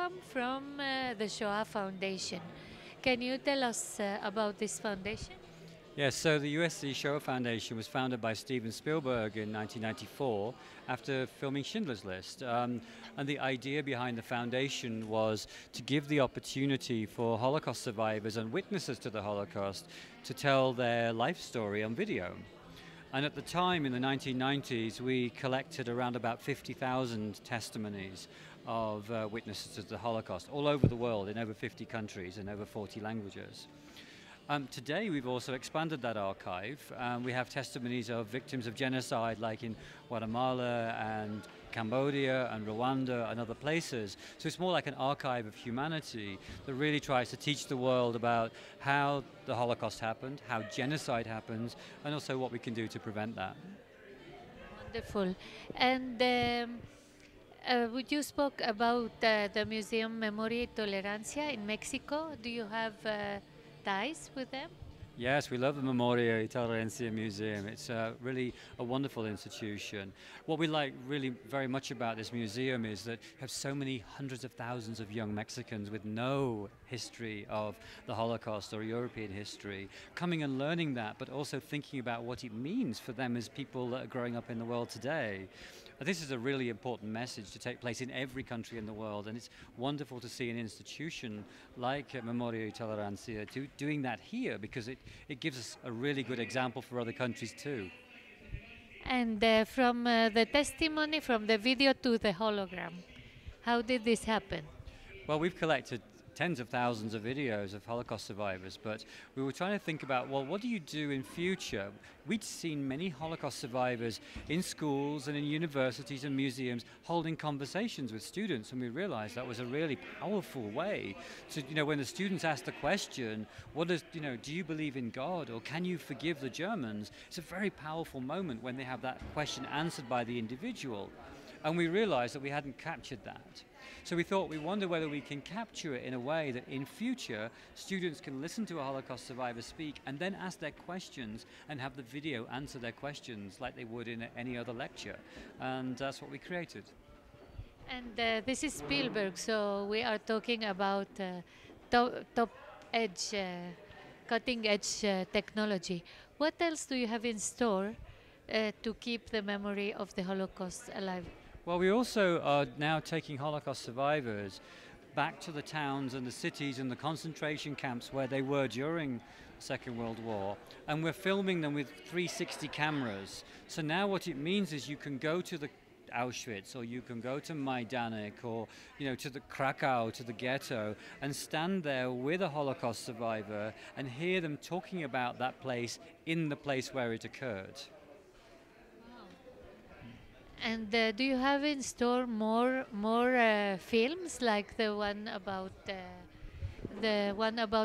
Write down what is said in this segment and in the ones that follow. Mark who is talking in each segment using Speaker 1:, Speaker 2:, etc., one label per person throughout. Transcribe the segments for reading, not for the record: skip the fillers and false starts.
Speaker 1: come from the Shoah Foundation. Can you tell us about this foundation?
Speaker 2: Yes, so the USC Shoah Foundation was founded by Steven Spielberg in 1994 after filming Schindler's List. And the idea behind the foundation was to give the opportunity for Holocaust survivors and witnesses to the Holocaust to tell their life story on video. And at the time, in the 1990s, we collected around about 50,000 testimonies of witnesses to the Holocaust all over the world, in over 50 countries and over 40 languages. Today we've also expanded that archive. We have testimonies of victims of genocide like in Guatemala and Cambodia and Rwanda and other places. So it's more like an archive of humanity that really tries to teach the world about how the Holocaust happened, how genocide happens, and also what we can do to prevent that.
Speaker 1: Wonderful. And you spoke about the Museum Memoria y Tolerancia in Mexico. Do you have ties with them?
Speaker 2: Yes, we love the Memoria y Tolerancia Museum. It's really a wonderful institution. What we like really very much about this museum is that you have so many hundreds of thousands of young Mexicans with no history of the Holocaust or European history coming and learning that, but also thinking about what it means for them as people that are growing up in the world today. This is a really important message to take place in every country in the world, and it's wonderful to see an institution like Memoria y Tolerancia doing that here, because it gives us a really good example for other countries too.
Speaker 1: And from the testimony, from the video to the hologram, how did this happen?
Speaker 2: Well, we've collected tens of thousands of videos of Holocaust survivors, but we were trying to think about, well, what do you do in future? We'd seen many Holocaust survivors in schools and in universities and museums holding conversations with students, and we realized that was a really powerful way to, when the students ask the question, do you believe in God, or can you forgive the Germans? It's a very powerful moment when they have that question answered by the individual. And we realized that we hadn't captured that. So we wonder whether we can capture it in a way that in future students can listen to a Holocaust survivor speak and then ask their questions and have the video answer their questions like they would in any other lecture. And that's what we created.
Speaker 1: And this is Spielberg, so we are talking about top edge, cutting edge technology. What else do you have in store to keep the memory of the Holocaust alive?
Speaker 2: Well, we also are now taking Holocaust survivors back to the towns and the cities and the concentration camps where they were during the Second World War, and we're filming them with 360 cameras. So now what it means is you can go to the Auschwitz, or you can go to Majdanek, or to the Krakow, to the ghetto, and stand there with a Holocaust survivor and hear them talking about that place in the place where it occurred.
Speaker 1: And do you have in store more films like the one about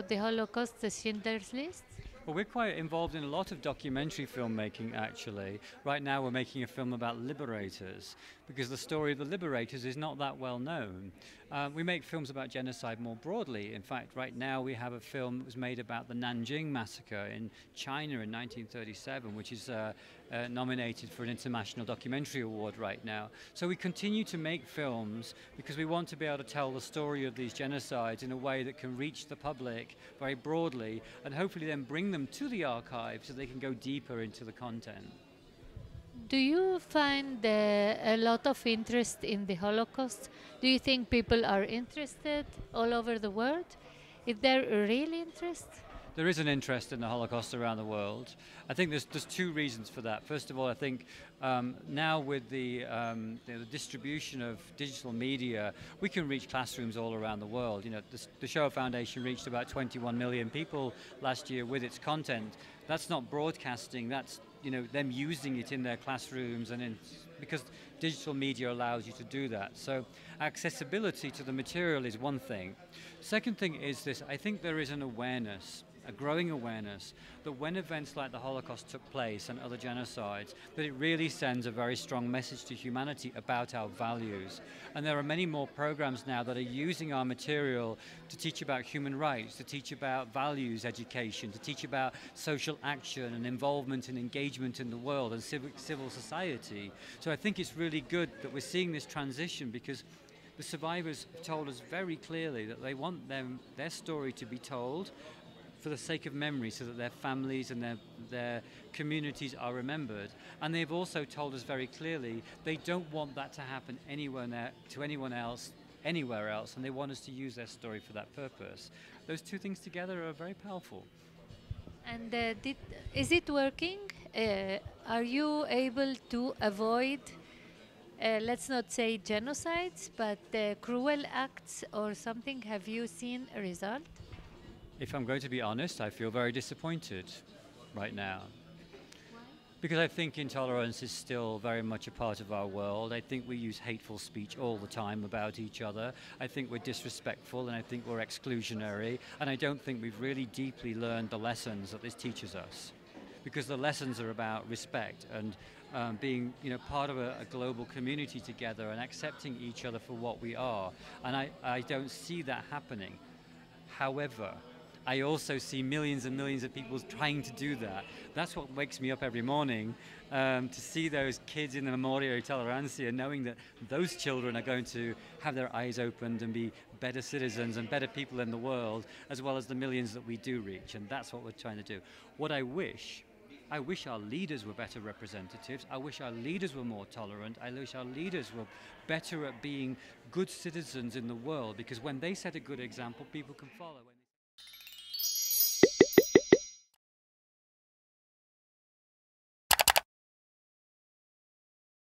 Speaker 1: the Holocaust, the Schindler's List?
Speaker 2: Well, we're quite involved in a lot of documentary filmmaking, actually. Right now we're making a film about liberators, because the story of the liberators is not that well known. We make films about genocide more broadly. In fact, right now we have a film that was made about the Nanjing massacre in China in 1937, which is nominated for an International Documentary Award right now. So we continue to make films because we want to be able to tell the story of these genocides in a way that can reach the public very broadly, and hopefully then bring them to the archive so they can go deeper into the content.
Speaker 1: Do you find a lot of interest in the Holocaust? Do you think people are interested all over the world? Is there a real interest?
Speaker 2: There is an interest in the Holocaust around the world. I think there's two reasons for that. First of all, I think now with the distribution of digital media, we can reach classrooms all around the world. The Shoah Foundation reached about 21 million people last year with its content. That's not broadcasting, that's them using it in their classrooms, and because digital media allows you to do that. So accessibility to the material is one thing. Second thing is this: I think there is an awareness, a growing awareness, that when events like the Holocaust took place and other genocides, that it really sends a very strong message to humanity about our values. And there are many more programs now that are using our material to teach about human rights, to teach about values education, to teach about social action and involvement and engagement in the world and civil society. So I think it's really good that we're seeing this transition, because The survivors told us very clearly that they want their story to be told for the sake of memory, so that their families and their communities are remembered. And they've also told us very clearly they don't want that to happen to anyone else, anywhere else, and they want us to use their story for that purpose. Those two things together are very powerful.
Speaker 1: And is it working? Are you able to avoid, let's not say genocides, but cruel acts or something? Have you seen a result?
Speaker 2: If I'm going to be honest, I feel very disappointed right now.
Speaker 1: Why?
Speaker 2: Because I think intolerance is still very much a part of our world. I think we use hateful speech all the time about each other. I think we're disrespectful, and I think we're exclusionary. And I don't think we've really deeply learned the lessons that this teaches us. Because the lessons are about respect and being, part of a global community together and accepting each other for what we are. And I don't see that happening. However, I also see millions and millions of people trying to do that. That's what wakes me up every morning, to see those kids in the Memoria Tolerancia, knowing that those children are going to have their eyes opened and be better citizens and better people in the world, as well as the millions that we do reach, and that's what we're trying to do. What I wish our leaders were better representatives. I wish our leaders were more tolerant. I wish our leaders were better at being good citizens in the world, because when they set a good example, people can follow.